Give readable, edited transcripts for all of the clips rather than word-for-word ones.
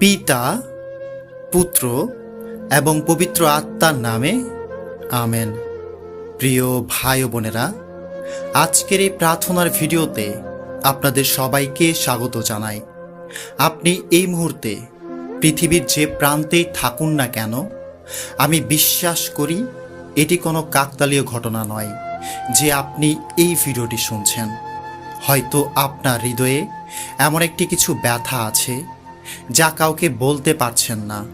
পিতা, পুত্র এবং পবিত্র আত্মার নামে আমেন। প্রিয় ভাই ও বোনেরা, আজকের এই প্রার্থনার ভিডিওতে আপনাদের সবাইকে স্বাগত জানাই। আপনি এই মুহূর্তে পৃথিবীর যে প্রান্তেই থাকুন না কেন, আমি বিশ্বাস করি এটি কোনো কাকতালীয় ঘটনা নয় যে আপনি এই ভিডিওটি শুনছেন। হয়তো আপনার হৃদয়ে এমন একটি কিছু ব্যথা আছে যা কাউকে বলতে পারছেন না।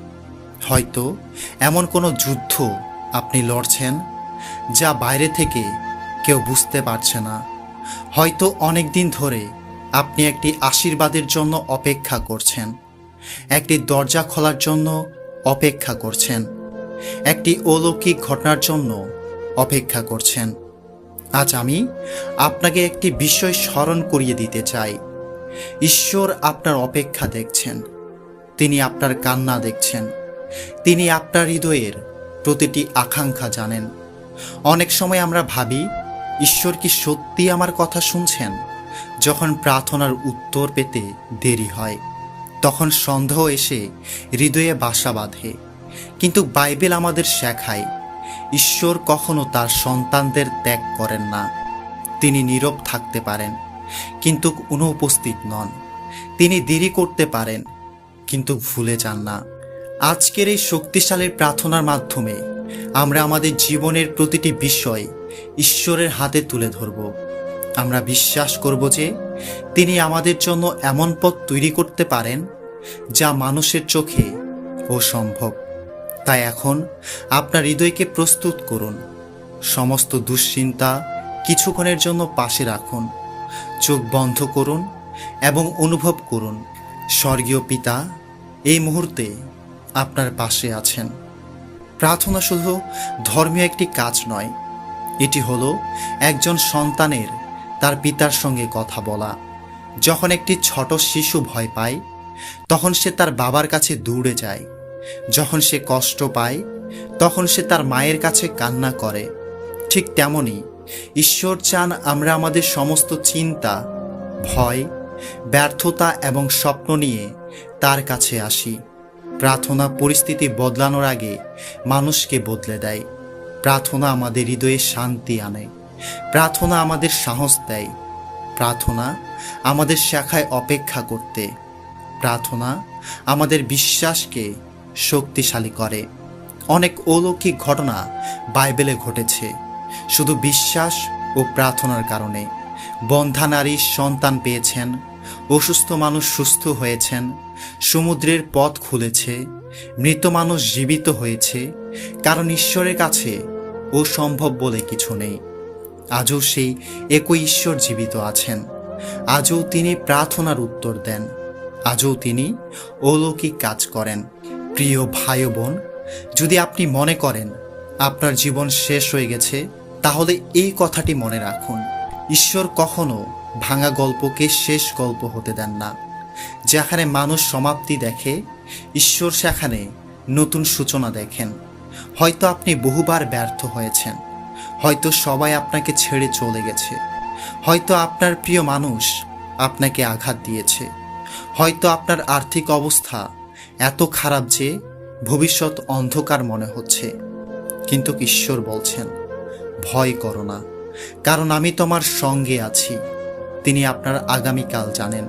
হয়তো এমন কোনো যুদ্ধ আপনি লড়ছেন যা বাইরে থেকে কেউ বুঝতে পারছে না। হয়তো অনেক দিন ধরে আপনি একটি আশীর্বাদের জন্য অপেক্ষা করছেন, একটি দরজা খোলার জন্য অপেক্ষা করছেন, একটি অলৌকিক ঘটনার জন্য অপেক্ষা করছেন। আজ আমি আপনাকে একটি বিষয় স্মরণ করিয়ে দিতে চাই। ঈশ্বর আপনার অপেক্ষা দেখছেন, তিনি আপনার কান্না দেখছেন, তিনি আপনার হৃদয়ের প্রতিটি আকাঙ্ক্ষা জানেন। অনেক সময় আমরা ভাবি, ঈশ্বর কি সত্যি আমার কথা শুনছেন? যখন প্রার্থনার উত্তর পেতে দেরি হয়, তখন সন্দেহ এসে হৃদয়ে বাসা বাঁধে। কিন্তু বাইবেল আমাদের শেখায়, ঈশ্বর কখনো তার সন্তানদের ত্যাগ করেন না। তিনি নীরব থাকতে পারেন কিন্তু অনুপস্থিত নন। তিনি দেরি করতে পারেন কিন্তু ভুলে যান না। আজকের এই শক্তিশালী প্রার্থনার মাধ্যমে আমরা আমাদের জীবনের প্রতিটি বিষয় ঈশ্বরের হাতে তুলে ধরব। আমরা বিশ্বাস করব যে তিনি আমাদের জন্য এমন পথ তৈরি করতে পারেন যা মানুষের চোখে অসম্ভব। তাই এখন আপনার হৃদয়কে প্রস্তুত করুন, সমস্ত দুশ্চিন্তা কিছুক্ষণের জন্য পাশে রাখুন, চোখ বন্ধ করুন এবং অনুভব করুন স্বর্গীয় পিতা এই মুহূর্তে আপনার পাশে আছেন। প্রার্থনা শুধু ধর্মীয় একটি কাজ নয়, এটি হলো একজন সন্তানের তার পিতার সঙ্গে কথা বলা। যখন একটি ছোট শিশু ভয় পায়, তখন সে তার বাবার কাছে দৌড়ে যায়। যখন সে কষ্ট পায়, তখন সে তার মায়ের কাছে কান্না করে। ঠিক তেমনই ঈশ্বর চান আমরা আমাদের সমস্ত চিন্তা, ভয়, ব্যর্থতা এবং স্বপ্ন নিয়ে তার কাছে আসি। প্রার্থনা পরিস্থিতি বদলানোর আগে মানুষকে বদলে দেয়। প্রার্থনা আমাদের হৃদয়ে শান্তি আনে। প্রার্থনা আমাদের সাহস দেয়। প্রার্থনা আমাদের শেখায় অপেক্ষা করতে। প্রার্থনা আমাদের বিশ্বাসকে শক্তিশালী করে। অনেক অলৌকিক ঘটনা বাইবেলে ঘটেছে শুধু বিশ্বাস ও প্রার্থনার কারণে। বন্ধ্যা নারী সন্তান পেয়েছেন, অসুস্থ মানুষ সুস্থ হয়েছেন, সমুদ্রের পথ খুলেছে, মৃত মানুষ জীবিত হয়েছে, কারণ ঈশ্বরের কাছে অসম্ভব বলে কিছু নেই। আজও সেই একই ঈশ্বর জীবিত আছেন। আজও তিনি প্রার্থনার উত্তর দেন। আজও তিনি অলৌকিক কাজ করেন। প্রিয় ভাই ও বোন, যদি আপনি মনে করেন আপনার জীবন শেষ হয়ে গেছে, তাহলে এই কথাটি মনে রাখুন, ঈশ্বর কখনো ভাঙা গল্পকে শেষ গল্প হতে দেন না। যেখানে মানুষ সমাপ্তি দেখে, ঈশ্বর সেখানে নতুন সূচনা দেখেন। হয়তো আপনি বহুবার ব্যর্থ হয়েছেন, হয়তো সবাই আপনাকে ছেড়ে চলে গেছে, হয়তো আপনার প্রিয় মানুষ আপনাকে আঘাত দিয়েছে, হয়তো আপনার আর্থিক অবস্থা এত খারাপ যে ভবিষ্যৎ অন্ধকার মনে হচ্ছে। কিন্তু ঈশ্বর বলছেন, ভয় করো না, কারণ আমি তোমার সঙ্গে আছি। তিনি আপনার আগামীকাল জানেন,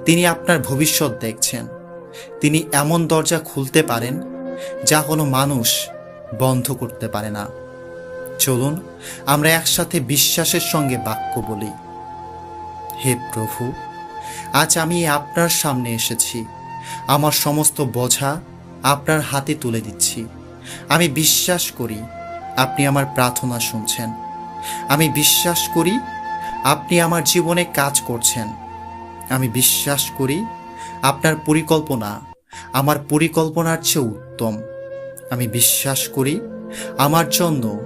তিনি আপনার ভবিষ্যৎ দেখছেন। তিনি এমন দরজা খুলতে পারেন যা কোনো মানুষ বন্ধ করতে পারে না। চলুন আমরা একসাথে বিশ্বাসের সঙ্গে বাক্য বলি। হে প্রভু, আজ আমি আপনার সামনে এসেছি। আমার সমস্ত বোঝা আপনার হাতে তুলে দিচ্ছি। আমি বিশ্বাস করি আপনি আমার প্রার্থনা শুনছেন। আমি বিশ্বাস করি আপনি আমার জীবনে কাজ করছেন। আমি বিশ্বাস করি আপনার পরিকল্পনা আমার পরিকল্পনার চেয়ে উত্তম। আমি বিশ্বাস করি আমার জন্য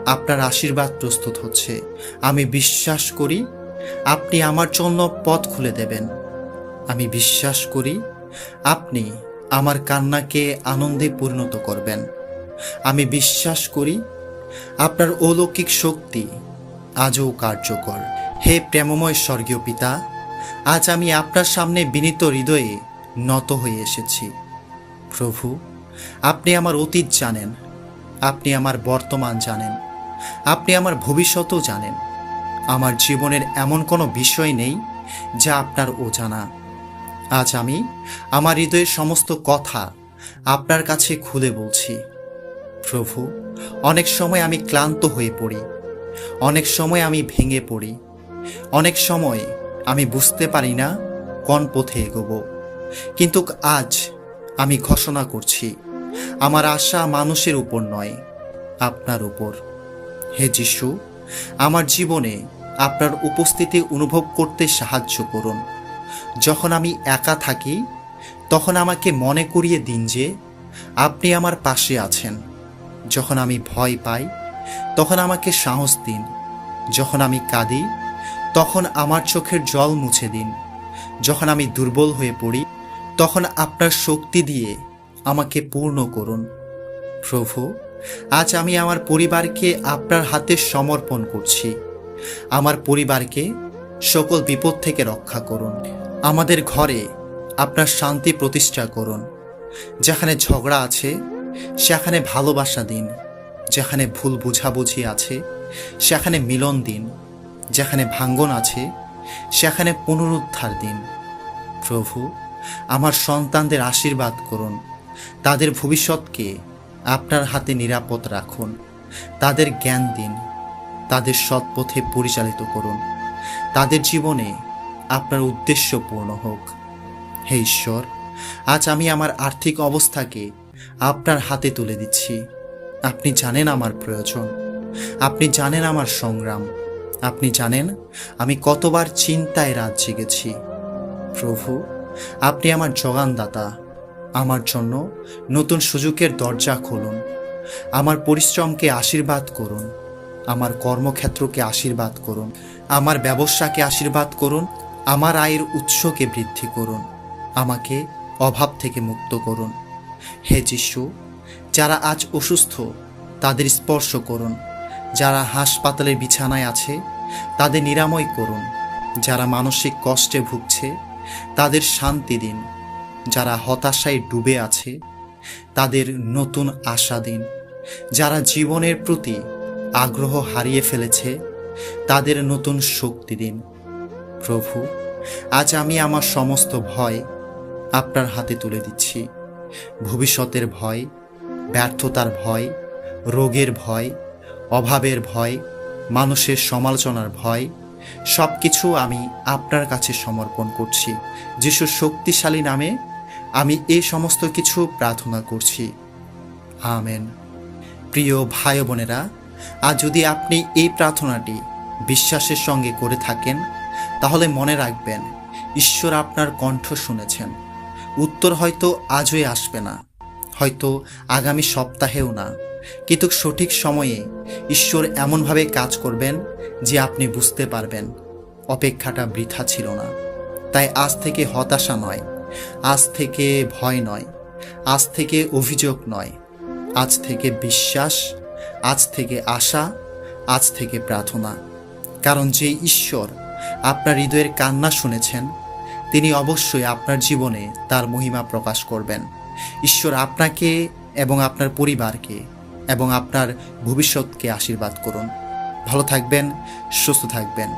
আপনার আশীর্বাদ প্রস্তুত হচ্ছে। আমি বিশ্বাস করি আপনি আমার জন্য পথ খুলে দেবেন। আমি বিশ্বাস করি আপনি আমার কান্নাকে আনন্দে পরিণত করবেন। আমি বিশ্বাস করি আপনার অলৌকিক শক্তি আজও কার্যকর। হে প্রেমময় স্বর্গীয় পিতা, আজ আমি আপনার সামনে বিনীত হৃদয়ে নত হয়ে এসেছি। প্রভু, আপনি আমার অতীত জানেন, আপনি আমার বর্তমান জানেন, আপনি আমার ভবিষ্যতও জানেন। আমার জীবনের এমন কোনো বিষয় নেই যা আপনার অজানা। আজ আমি আমার হৃদয়ের সমস্ত কথা আপনার কাছে খুলে বলছি। প্রভু, অনেক সময় আমি ক্লান্ত হয়ে পড়ি, অনেক সময় আমি ভেঙে পড়ি, অনেক সময় আমি বুঝতে পারি না কোন পথে এগোবো। কিন্তু আজ আমি ঘোষণা করছি, আমার আশা মানুষের উপর নয়, আপনার উপর। হে যিশু, আমার জীবনে আপনার উপস্থিতি অনুভব করতে সাহায্য করুন। যখন আমি একা থাকি তখন আমাকে মনে করিয়ে দিন যে আপনি আমার পাশে আছেন। যখন আমি ভয় পাই তখন আমাকে সাহস দিন। যখন আমি কাঁদি তখন আমার চোখের জল মুছে দিন। যখন আমি দুর্বল হয়ে পড়ি তখন আপনার শক্তি দিয়ে আমাকে পূর্ণ করুন। প্রভু, আজ আমি আমার পরিবারকে আপনার হাতে সমর্পণ করছি। আমার পরিবারকে সকল বিপদ থেকে রক্ষা করুন। আমাদের ঘরে আপনার শান্তি প্রতিষ্ঠা করুন। যেখানে ঝগড়া আছে সেখানে ভালোবাসা দিন। যেখানে ভুল বুঝাবুঝি আছে সেখানে মিলন দিন। যেখানে ভাঙ্গন আছে সেখানে পুনরুদ্ধার দিন। প্রভু, আমার সন্তানদের আশীর্বাদ করুন। তাদের ভবিষ্যৎকে আপনার হাতে নিরাপদ রাখুন। তাদের জ্ঞান দিন, তাদের সৎ পথে পরিচালিত করুন। তাদের জীবনে আপনার উদ্দেশ্য পূর্ণ হোক। হে ঈশ্বর, আজ আমি আমার আর্থিক অবস্থাকে আপনার হাতে তুলে দিচ্ছি। আপনি জানেন আমার প্রয়োজন, আপনি জানেন আমার সংগ্রাম, আপনি জানেন আমি কতবার চিন্তায় রাত জেগেছি। প্রভু, আপনি আমার যোগানদাতা। আমার জন্য নতুন সুযোগের দরজা খুলুন। আমার পরিশ্রমকে আশীর্বাদ করুন। আমার কর্মক্ষেত্রকে আশীর্বাদ করুন। আমার ব্যবসাকে আশীর্বাদ করুন। আমার আয়ের উৎসকে বৃদ্ধি করুন। আমাকে অভাব থেকে মুক্ত করুন। হে যিশু, যারা আজ অসুস্থ তাদের স্পর্শ করুন। যারা হাসপাতালের বিছানায় আছে তাদের নিরাময় করুন। যারা মানসিক কষ্টে ভুগছে তাদের শান্তি দিন। যারা হতাশায় ডুবে আছে তাদের নতুন আশা দিন। যারা জীবনের প্রতি আগ্রহ হারিয়ে ফেলেছে তাদের নতুন শক্তি দিন। প্রভু, আজ আমি আমার সমস্ত ভয় আপনার হাতে তুলে দিচ্ছি। ভবিষ্যতের ভয়, ব্যর্থতার ভয়, রোগের ভয়, অভাবের ভয়, মানুষের সমালোচনার ভয়, সব কিছু আমি আপনার কাছে সমর্পণ করছি। যিশুর শক্তিশালী নামে আমি এই সমস্ত কিছু প্রার্থনা করছি। আমেন। প্রিয় ভাই বোনেরা, আজ যদি আপনি এই প্রার্থনাটি বিশ্বাসের সঙ্গে করে থাকেন তাহলে মনে রাখবেন, ঈশ্বর আপনার কণ্ঠ শুনেছেন। উত্তর হয়তো আজই আসবে না, হয়তো আগামী সপ্তাহেও না, কিন্তু সঠিক সময়ে ঈশ্বর এমনভাবে কাজ করবেন যে আপনি বুঝতে পারবেন অপেক্ষাটা বৃথা ছিল না। তাই আজ থেকে হতাশা নয়, আজ থেকে ভয় নয়, আজ থেকে অভিযোগ নয়, আজ থেকে বিশ্বাস, আজ থেকে আশা, আজ থেকে প্রার্থনা। কারণ যে ঈশ্বর আপনার হৃদয়ের কান্না শুনেছেন তিনি অবশ্যই আপনার জীবনে তার মহিমা প্রকাশ করবেন। ঈশ্বর আপনাকে এবং আপনার পরিবারকে এবং আপনার ভবিষ্যৎকে আশীর্বাদ করুন। ভালো থাকবেন, সুস্থ থাকবেন।